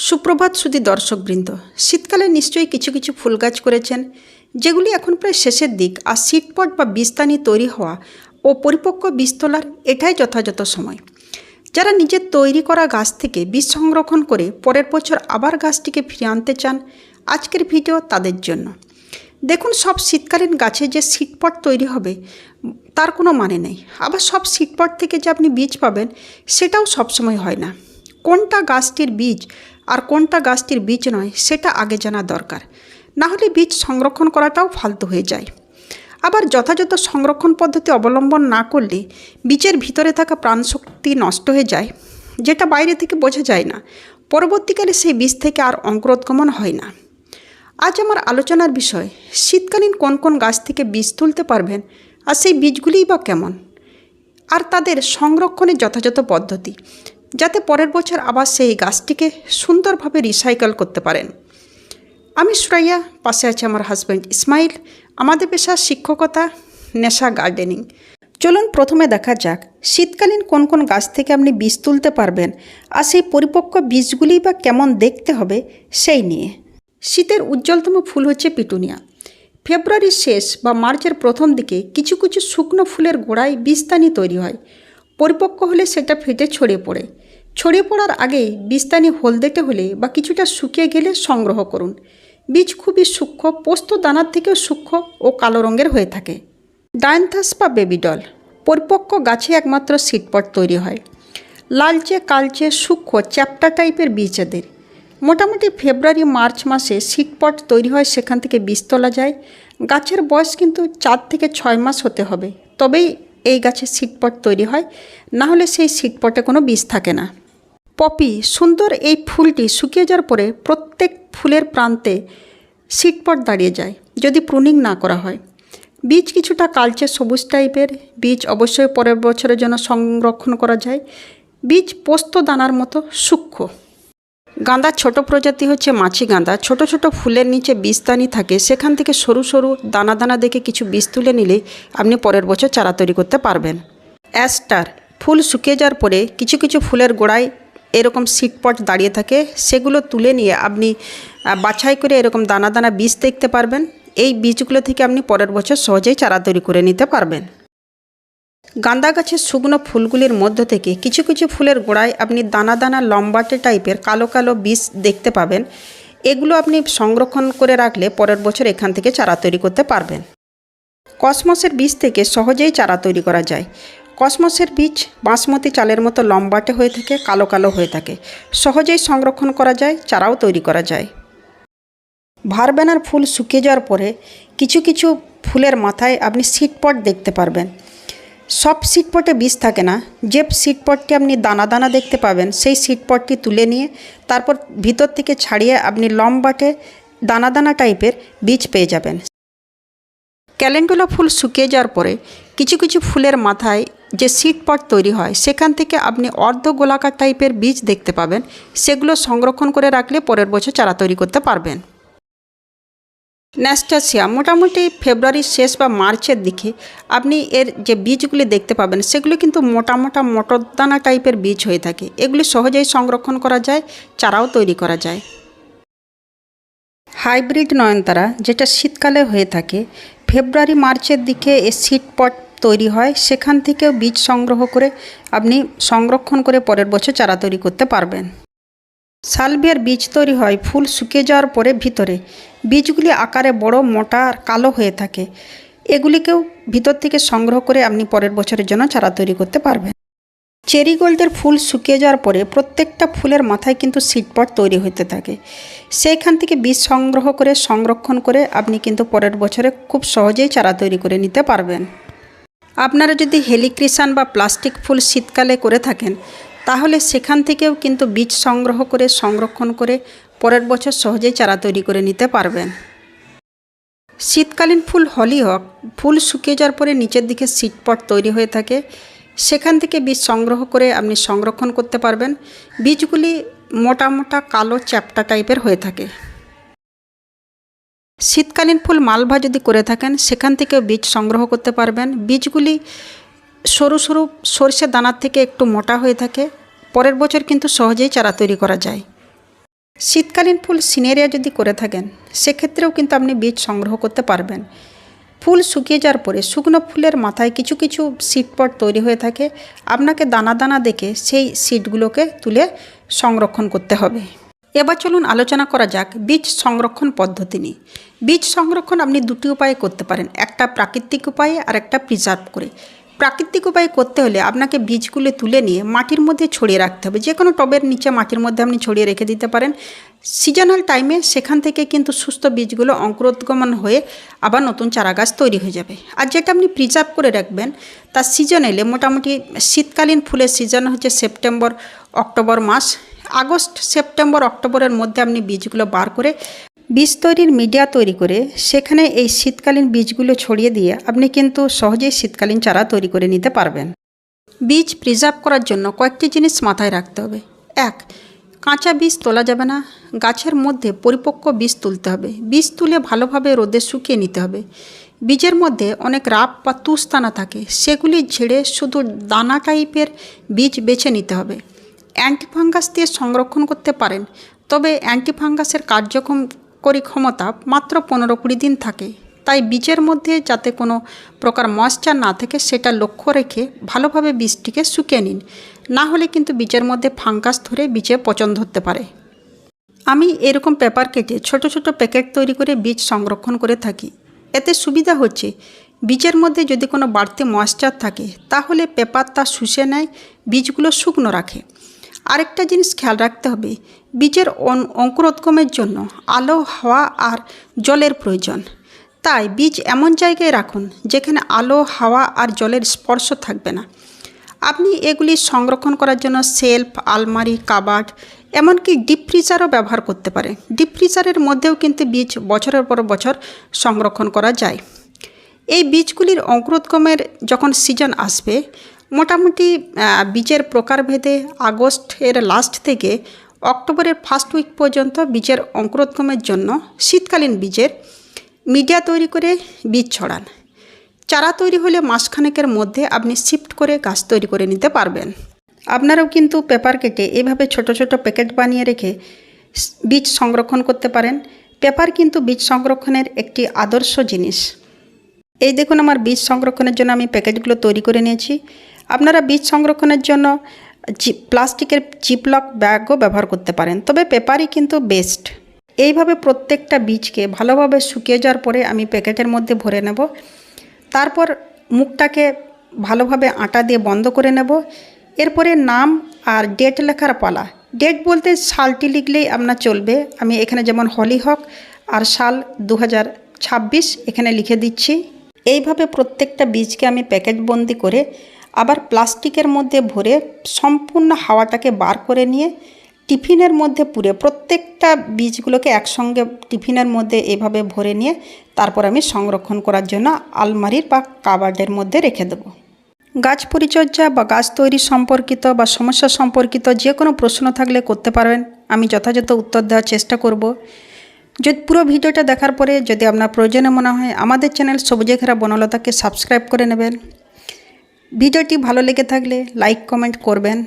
সুপ্রভাত সুধী দর্শকবৃন্দ। শীতকালে নিশ্চয়ই কিছু কিছু ফুল গাছ করেছেন যেগুলি এখন প্রায় শেষের দিক, আর সিডপট বা বীজদানি তৈরি হওয়া ও পরিপক্ক বীজ তোলার এটাই যথাযথ সময়। যারা নিজের তৈরি করা গাছ থেকে বীজ সংরক্ষণ করে পরের বছর আবার গাছটিকে ফিরিয়ে আনতে চান, আজকের ভিডিও তাদের জন্য। দেখুন, সব শীতকালীন গাছে যে সিডপট তৈরি হবে তার কোনো মানে নেই, আবার সব সিডপট থেকে যে আপনি বীজ পাবেন সেটাও সবসময় হয় না। কোনটা গাছটির বীজ আর কোনটা গাছটির বীজ নয় সেটা আগে জানা দরকার, না হলে বীজ সংরক্ষণ করাটাও ফালতু হয়ে যায়। আবার যথাযথ সংরক্ষণ পদ্ধতি অবলম্বন না করলে বীজের ভিতরে থাকা প্রাণশক্তি নষ্ট হয়ে যায়, যেটা বাইরে থেকে বোঝা যায় না। পরবর্তীকালে সেই বীজ থেকে আর অঙ্কুরোদ্গমন হয় না। আজ আমার আলোচনার বিষয়, শীতকালীন কোন কোন গাছ থেকে বীজ তুলতে পারবেন আর সেই বীজগুলিই বা কেমন, আর তাদের সংরক্ষণের যথাযথ পদ্ধতি, যাতে পরের বছর আবার সেই গাছটিকে সুন্দরভাবে রিসাইকেল করতে পারেন। আমি সুরাইয়া, পাশে আছে আমার হাজব্যান্ড ইসমাইল। আমাদের পেশা শিক্ষকতা, নেশা গার্ডেনিং। চলুন প্রথমে দেখা যাক শীতকালীন কোন কোন গাছ থেকে আপনি বীজ তুলতে পারবেন আর সেই পরিপক্ক বীজগুলি বা কেমন দেখতে হবে সেই নিয়ে। শীতের উজ্জ্বলতম ফুল হচ্ছে পিটুনিয়া। ফেব্রুয়ারির শেষ বা মার্চের প্রথম দিকে কিছু কিছু শুকনো ফুলের গোড়ায় বীজদানি তৈরি হয়। পরিপক্ক হলে সেটা ফেটে ছড়িয়ে পড়ে। ছড়িয়ে পড়ার আগেই বীজদানি হলদেটে হলে বা কিছুটা শুকিয়ে গেলে সংগ্রহ করুন। বীজ খুবই সূক্ষ্ম, পোস্ত দানার থেকেও সূক্ষ্ম ও কালো রঙের হয়ে থাকে। ডায়ান্থাস বা বেবিডল, পরিপক্ক গাছে একমাত্র সিডপট তৈরি হয়। লালচে কালচে সূক্ষ্ম চ্যাপ্টা টাইপের বীজ এদের। মোটামুটি ফেব্রুয়ারি মার্চ মাসে সিডপট তৈরি হয়, সেখান থেকে বীজ তোলা যায়। গাছের বয়স কিন্তু 4 থেকে 6 মাস হতে হবে, তবেই এই গাছে সিডপট তৈরি হয়, না হলে সেই সিডপটে কোনো বীজ থাকে না। পপি, সুন্দর এই ফুলটি শুকিয়ে যাওয়ার পরে প্রত্যেক ফুলের প্রান্তে সিডপট দাঁড়িয়ে যায় যদি প্রুনিং না করা হয়। বীজ কিছুটা কালচে সবুজ টাইপের। বীজ অবশ্যই পরের বছরের জন্য সংরক্ষণ করা যায়। বীজ পোস্ত দানার মতো সূক্ষ্ম। গাঁদার ছোট প্রজাতি হচ্ছে মাছি গাঁদা। ছোট ছোট ফুলের নিচে বীজদানি থাকে, সেখান থেকে সরু সরু দানা দানা দেখে কিছু বীজ তুলে নিলে আপনি পরের বছর চারা তৈরি করতে পারবেন। অ্যাস্টার, ফুল শুকিয়ে যাওয়ার পরে কিছু কিছু ফুলের গোড়ায় এরকম সিডপট দাঁড়িয়ে থাকে, সেগুলো তুলে নিয়ে আপনি বাছাই করে এরকম দানা দানা বীজ দেখতে পারবেন। এই বীজগুলো থেকে আপনি পরের বছর সহজেই চারা তৈরি করে নিতে পারবেন। গাঁদা গাছের শুকনো ফুলগুলির মধ্য থেকে কিছু কিছু ফুলের গোড়ায় আপনি দানা দানা লম্বাটে টাইপের কালো কালো বীজ দেখতে পাবেন। এগুলো আপনি সংরক্ষণ করে রাখলে পরের বছর এখান থেকে চারা তৈরি করতে পারবেন। কসমসের বীজ থেকে সহজেই চারা তৈরি করা যায়। কসমসের বীজ বাসমতি চালের মতো লম্বাটে হয়ে থাকে, কালো কালো হয়ে থাকে, সহজেই সংরক্ষণ করা যায়, চারাও তৈরি করা যায়। ভারবেনার ফুল শুকিয়ে যাওয়ার পরে কিছু কিছু ফুলের মাথায় আপনি সিডপট দেখতে পারবেন। সব সিডপটে বীজ থাকে না। যে সিডপটটি আপনি দানা দানা দেখতে পাবেন সেই সিডপটটি তুলে নিয়ে তারপর ভিতর থেকে ছাড়িয়ে আপনি লম্বাটে দানা দানা টাইপের বীজ পেয়ে যাবেন। ক্যালেন্ডুলা ফুল শুকিয়ে যাওয়ার পরে কিছু কিছু ফুলের মাথায় যে সিডপট তৈরি হয় সেখান থেকে আপনি অর্ধ গোলাকার টাইপের বীজ দেখতে পাবেন। সেগুলো সংরক্ষণ করে রাখলে পরের বছর চারা তৈরি করতে পারবেন। ন্যাস্টাসিয়া, মোটামুটি ফেব্রুয়ারির শেষ বা মার্চের দিকে আপনি এর যে বীজগুলি দেখতে পাবেন সেগুলি কিন্তু মোটা মোটা মটর দানা টাইপের বীজ হয়ে থাকে। এগুলি সহজেই সংরক্ষণ করা যায়, চারাও তৈরি করা যায়। হাইব্রিড নয়নতারা, যেটা শীতকালে হয়ে থাকে, ফেব্রুয়ারি মার্চের দিকে এর সিডপট তৈরি হয়, সেখান থেকেও বীজ সংগ্রহ করে আপনি সংরক্ষণ করে পরের বছর চারা তৈরি করতে পারবেন। সালভিয়ার বীজ তৈরি হয় ফুল শুকিয়ে যাওয়ার পরে ভিতরে। বীজগুলি আকারে বড়, মোটা আর কালো হয়ে থাকে। এগুলিকেও ভিতর থেকে সংগ্রহ করে আপনি পরের বছরের জন্য চারা তৈরি করতে পারবেন। চেরিগোল্ডের ফুল শুকিয়ে যাওয়ার পরে প্রত্যেকটা ফুলের মাথায় কিন্তু সিডপট তৈরি হতে থাকে। সেইখান থেকে বীজ সংগ্রহ করে সংরক্ষণ করে আপনি কিন্তু পরের বছরে খুব সহজেই চারা তৈরি করে নিতে পারবেন। আপনারা যদি হেলিক্রিসান বা প্লাস্টিক ফুল শীতকালে করে থাকেন তাহলে সেখান থেকেও কিন্তু বীজ সংগ্রহ করে সংরক্ষণ করে পরের বছর সহজেই চারা তৈরি করে নিতে পারবেন। শীতকালীন ফুল হলিহক, ফুল শুকিয়ে যাওয়ার পরে নিচের দিকে সিডপট তৈরি হয়ে থাকে, সেখান থেকে বীজ সংগ্রহ করে আপনি সংরক্ষণ করতে পারবেন। বীজগুলি মোটা মোটা কালো চ্যাপ্টা টাইপের হয়ে থাকে। শীতকালীন ফুল মালভা যদি করে থাকেন সেখান থেকেও বীজ সংগ্রহ করতে পারবেন। বীজগুলি সরু সরু সরষে দানার থেকে একটু মোটা হয়ে থাকে। পরের বছর কিন্তু সহজেই চারা তৈরি করা যায়। শীতকালীন ফুল সিনেরিয়া যদি করে থাকেন সেক্ষেত্রেও কিন্তু আপনি বীজ সংগ্রহ করতে পারবেন। ফুল শুকিয়ে যাওয়ার পরে শুকনো ফুলের মাথায় কিছু কিছু সিড পট তৈরি হয়ে থাকে, আপনাকে দানা দানা দেখে সেই সিডগুলোকে তুলে সংরক্ষণ করতে হবে। এবার চলুন আলোচনা করা যাক বীজ সংরক্ষণ পদ্ধতি নিয়ে। বীজ সংরক্ষণ আপনি দুটি উপায়ে করতে পারেন, একটা প্রাকৃতিক উপায়ে আর একটা প্রিজার্ভ করে। প্রাকৃতিক উপায়ে করতে হলে আপনাকে বীজগুলো তুলে নিয়ে মাটির মধ্যে ছড়িয়ে রাখতে হবে। যে কোনো টবের নিচে মাটির মধ্যে আপনি ছড়িয়ে রেখে দিতে পারেন। সিজনাল টাইমে সেখান থেকে কিন্তু সুস্থ বীজগুলো অঙ্কুরোদ্গমন হয়ে আবার নতুন চারাগাছ তৈরি হয়ে যাবে। আর যেটা আপনি প্রিজার্ভ করে রাখবেন তার সিজন এলে, মোটামুটি শীতকালীন ফুলের সিজন হচ্ছে সেপ্টেম্বর অক্টোবর মাস, আগস্ট সেপ্টেম্বর অক্টোবরের মধ্যে আপনি বীজগুলো বার করে বীজ তৈরির মিডিয়া তৈরি করে সেখানে এই শীতকালীন বীজগুলো ছড়িয়ে দিয়ে আপনি কিন্তু সহজেই শীতকালীন চারা তৈরি করে নিতে পারবেন। বীজ প্রিজার্ভ করার জন্য কয়েকটি জিনিস মাথায় রাখতে হবে। এক, কাঁচা বীজ তোলা যাবে না, গাছের মধ্যে পরিপক্ক বীজ তুলতে হবে। বীজ তুলে ভালোভাবে রোদে শুকিয়ে নিতে হবে। বীজের মধ্যে অনেক রাপ বা তুষদানা থাকে, সেগুলি ঝেড়ে শুধু দানা টাইপের বীজ বেছে নিতে হবে। অ্যান্টিফাঙ্গাস দিয়ে সংরক্ষণ করতে পারেন, তবে অ্যান্টিফাঙ্গাসের কার্যকরী ক্ষমতা মাত্র 15-20 দিন থাকে, তাই বীজের মধ্যে যাতে কোনো প্রকার ময়েশ্চার না থাকে সেটা লক্ষ্য রেখে ভালোভাবে বীজটিকে শুকিয়ে নিন, না হলে কিন্তু বীজের মধ্যে ফাঙ্গাস ধরে বীজে পচন ধরতে পারে। আমি এরকম পেপার কেটে ছোট ছোট প্যাকেট তৈরি করে বীজ সংরক্ষণ করে থাকি। এতে সুবিধা হচ্ছে বীজের মধ্যে যদি কোনো বাড়তি ময়েশ্চার থাকে তাহলে পেপার তা শুষে নেয়, বীজগুলো শুকনো রাখে। আরেকটা জিনিস খেয়াল রাখতে হবে, বীজের অঙ্কুরোদ্গমের জন্য আলো, হাওয়া আর জলের প্রয়োজন। তাই বীজ এমন জায়গায় রাখুন যেখানে আলো, হাওয়া আর জলের স্পর্শ থাকবে না। আপনি এগুলি সংরক্ষণ করার জন্য শেলফ, আলমারি, কাবার্ড, এমনকি ডিপ ফ্রিজারও ব্যবহার করতে পারে। ডিপ ফ্রিজারের মধ্যেও কিন্তু বীজ বছরের পর বছর সংরক্ষণ করা যায়। এই বীজগুলির অঙ্কুরোদ্গমের যখন সিজন আসবে, মোটামুটি বীজের প্রকারভেদে আগস্টের লাস্ট থেকে অক্টোবরের ফার্স্ট উইক পর্যন্ত বীজের অঙ্কুরোদ্গমের জন্য শীতকালীন বীজের মিডিয়া তৈরি করে বীজ ছড়ান। চারা তৈরি হলে মাসখানেকের মধ্যে আপনি শিফট করে গাছ তৈরি করে নিতে পারবেন। আপনারাও কিন্তু পেপার কেটে এভাবে ছোট ছোট প্যাকেট বানিয়ে রেখে বীজ সংরক্ষণ করতে পারেন। পেপার কিন্তু বীজ সংরক্ষণের একটি আদর্শ জিনিস। এই দেখুন, আমার বীজ সংরক্ষণের জন্য আমি প্যাকেটগুলো তৈরি করে নিয়েছি। আপনারা বীজ সংরক্ষণের জন্য প্লাস্টিকের জিপলক ব্যাগও ব্যবহার করতে পারেন, তবে পেপারই কিন্তু বেস্ট। এইভাবে প্রত্যেকটা বীজকে ভালোভাবে শুকিয়ে যাওয়ার পরে আমি প্যাকেটের মধ্যে ভরে নেব। তারপর মুখটাকে ভালোভাবে আটা দিয়ে বন্ধ করে নেব। এরপরে নাম আর ডেট লেখার পালা। ডেট বলতে সালটি লিখলেই আপনার চলবে। আমি এখানে যেমন হলিহক আর সাল 2026 এখানে লিখে দিচ্ছি। এইভাবে প্রত্যেকটা বীজকে আমি প্যাকেটবন্দি করে আবার প্লাস্টিকের মধ্যে ভরে সম্পূর্ণ হাওয়াটাকে বার করে নিয়ে টিফিনের মধ্যে পুরে প্রত্যেকটা বীজগুলোকে একসঙ্গে টিফিনের মধ্যে এভাবে ভরে নিয়ে তারপর আমি সংরক্ষণ করার জন্য আলমারির বা কাবার্ডের মধ্যে রেখে দেবো। গাছ পরিচর্যা বা গাছ তৈরি সম্পর্কিত বা সমস্যা সম্পর্কিত যে কোনো প্রশ্ন থাকলে করতে পারবেন, আমি যথাযথ উত্তর দেওয়ার চেষ্টা করব। যদি পুরো ভিডিওটা দেখার পরে যদি আপনার প্রয়োজনে মনে হয় আমাদের চ্যানেল সবুজে ঘেরা বনলতাকে সাবস্ক্রাইব করে নেবেন। ভিডিওটি ভালো লেগে থাকলে লাইক, কমেন্ট করবেন।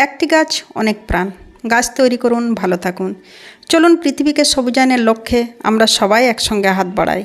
একটি গাছ অনেক প্রাণ, গাছ তৈরি করুন, ভালো থাকুন। চলুন পৃথিবীকে সবুজায়নের লক্ষ্যে আমরা সবাই একসঙ্গে হাত বাড়াই।